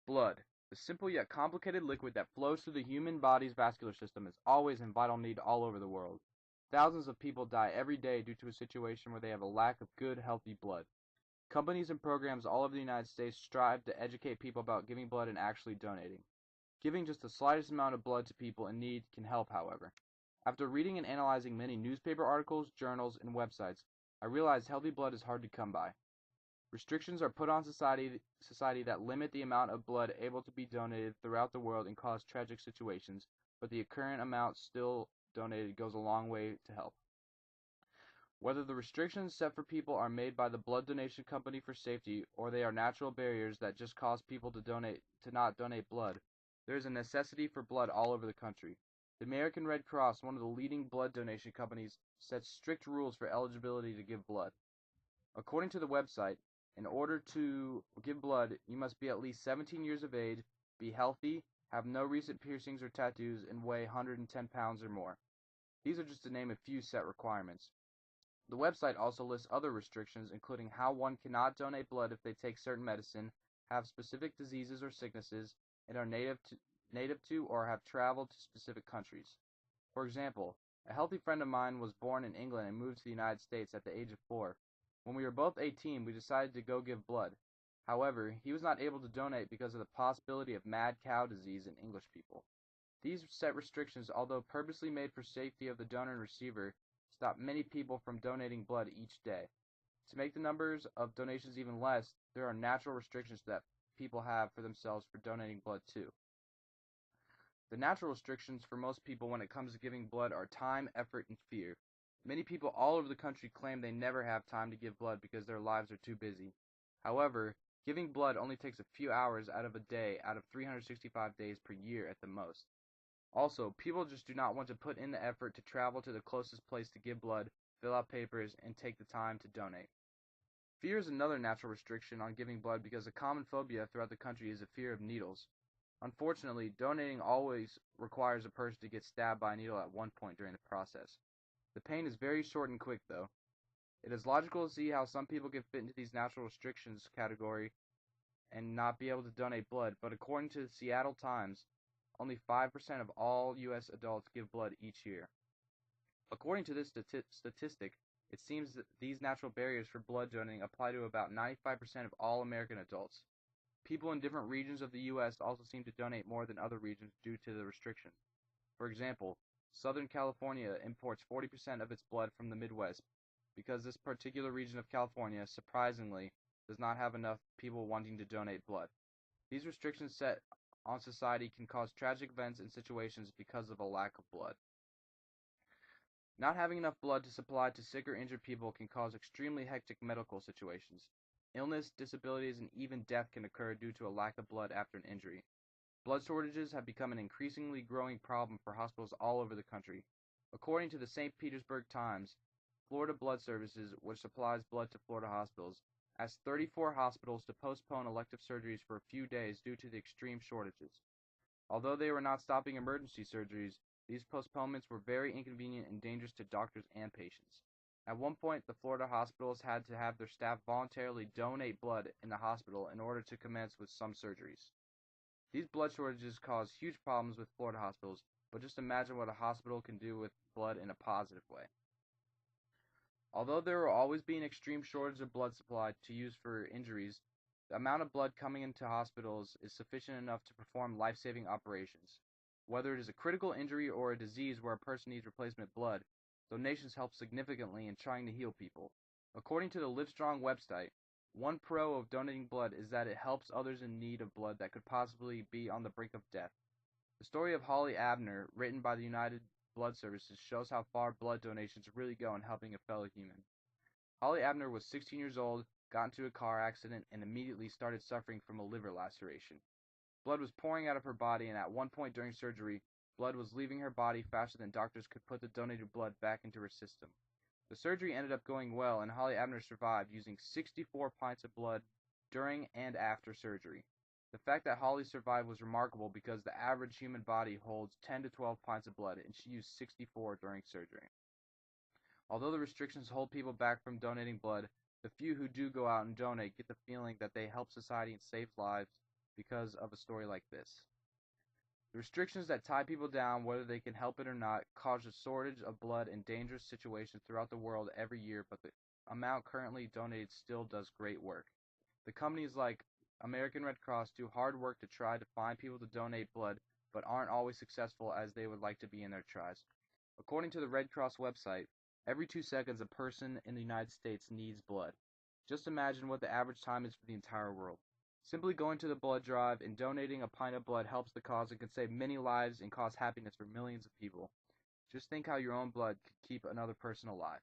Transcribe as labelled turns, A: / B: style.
A: Blood, the simple yet complicated liquid that flows through the human body's vascular system, is always in vital need all over the world. Thousands of people die every day due to a situation where they have a lack of good, healthy blood. Companies and programs all over the United States strive to educate people about giving blood and actually donating. Giving just the slightest amount of blood to people in need can help, however. After reading and analyzing many newspaper articles, journals, and websites, I realized healthy blood is hard to come by. Restrictions are put on society that limit the amount of blood able to be donated throughout the world and cause tragic situations, but the current amount still donated goes a long way to help. Whether the restrictions set for people are made by the blood donation company for safety or they are natural barriers that just cause people to not donate blood, there is a necessity for blood all over the country. The American Red Cross, one of the leading blood donation companies, sets strict rules for eligibility to give blood. According to the website, in order to give blood, you must be at least 17 years of age, be healthy, have no recent piercings or tattoos, and weigh 110 pounds or more. These are just to name a few set requirements. The website also lists other restrictions, including how one cannot donate blood if they take certain medicine, have specific diseases or sicknesses, and are native to or have traveled to specific countries. For example, a healthy friend of mine was born in England and moved to the United States at the age of 4. When we were both 18, we decided to go give blood. However, he was not able to donate because of the possibility of mad cow disease in English people. These set restrictions, although purposely made for safety of the donor and receiver, stop many people from donating blood each day. To make the numbers of donations even less, there are natural restrictions that people have for themselves for donating blood too. The natural restrictions for most people when it comes to giving blood are time, effort, and fear. Many people all over the country claim they never have time to give blood because their lives are too busy. However, giving blood only takes a few hours out of a day out of 365 days per year at the most. Also, people just do not want to put in the effort to travel to the closest place to give blood, fill out papers, and take the time to donate. Fear is another natural restriction on giving blood because a common phobia throughout the country is a fear of needles. Unfortunately, donating always requires a person to get stabbed by a needle at one point during the process. The pain is very short and quick, though. It is logical to see how some people can fit into these natural restrictions category and not be able to donate blood, but according to the Seattle Times, only 5% of all U.S. adults give blood each year. According to this statistic, it seems that these natural barriers for blood donating apply to about 95% of all American adults. People in different regions of the U.S. also seem to donate more than other regions due to the restrictions. For example, Southern California imports 40% of its blood from the Midwest because this particular region of California, surprisingly, does not have enough people wanting to donate blood. These restrictions set on society can cause tragic events and situations because of a lack of blood. Not having enough blood to supply to sick or injured people can cause extremely hectic medical situations. Illness, disabilities, and even death can occur due to a lack of blood after an injury. Blood shortages have become an increasingly growing problem for hospitals all over the country. According to the St. Petersburg Times, Florida Blood Services, which supplies blood to Florida hospitals, asked 34 hospitals to postpone elective surgeries for a few days due to the extreme shortages. Although they were not stopping emergency surgeries, these postponements were very inconvenient and dangerous to doctors and patients. At one point, the Florida hospitals had to have their staff voluntarily donate blood in the hospital in order to commence with some surgeries. These blood shortages cause huge problems with Florida hospitals, but just imagine what a hospital can do with blood in a positive way. Although there will always be an extreme shortage of blood supply to use for injuries, the amount of blood coming into hospitals is sufficient enough to perform life-saving operations. Whether it is a critical injury or a disease where a person needs replacement blood, donations help significantly in trying to heal people. According to the Livestrong website, one pro of donating blood is that it helps others in need of blood that could possibly be on the brink of death. The story of Holly Abner, written by the United Blood Services, shows how far blood donations really go in helping a fellow human. Holly Abner was 16 years old, got into a car accident, and immediately started suffering from a liver laceration. Blood was pouring out of her body, and at one point during surgery, blood was leaving her body faster than doctors could put the donated blood back into her system. The surgery ended up going well, and Holly Abner survived using 64 pints of blood during and after surgery. The fact that Holly survived was remarkable because the average human body holds 10 to 12 pints of blood, and she used 64 during surgery. Although the restrictions hold people back from donating blood, the few who do go out and donate get the feeling that they help society and save lives because of a story like this. The restrictions that tie people down, whether they can help it or not, cause a shortage of blood in dangerous situations throughout the world every year, but the amount currently donated still does great work. The companies like American Red Cross do hard work to try to find people to donate blood, but aren't always successful as they would like to be in their tries. According to the Red Cross website, every 2 seconds a person in the United States needs blood. Just imagine what the average time is for the entire world. Simply going to the blood drive and donating a pint of blood helps the cause and can save many lives and cause happiness for millions of people. Just think how your own blood could keep another person alive.